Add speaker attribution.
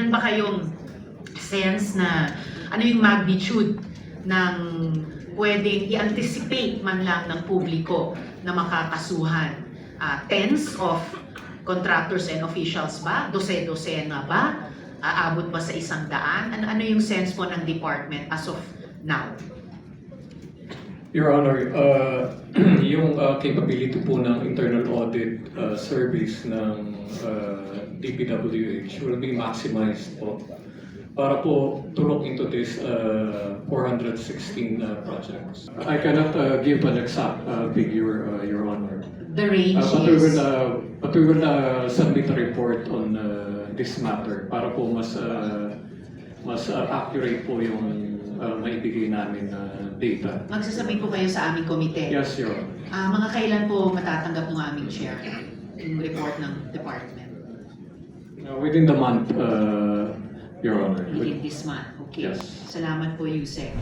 Speaker 1: meron ba kayong sense na ano yung magnitude ng pwedeng i-anticipate man lang ng publiko na makakasuhan? Tens of contractors and officials ba? Dose-dosena ba? Aabot ba sa 100? Ano yung sense po ng department as of now?
Speaker 2: Your Honor, yung capability po ng internal audit service ng DPWH will be maximized po para po to look into this 416 projects. I cannot give an exact figure, Your Honor.
Speaker 1: The range
Speaker 2: But we will submit a report on this matter para po mas accurate po yung maibigay namin na data.
Speaker 1: Magsasabi po kayo sa aming komite.
Speaker 2: Yes, Your Honor.
Speaker 1: Mga kailan po matatanggap ng aming chair yung report ng department?
Speaker 2: Within the month, Your Honor.
Speaker 1: Within this month. Okay.
Speaker 2: Yes.
Speaker 1: Salamat po, Yusek.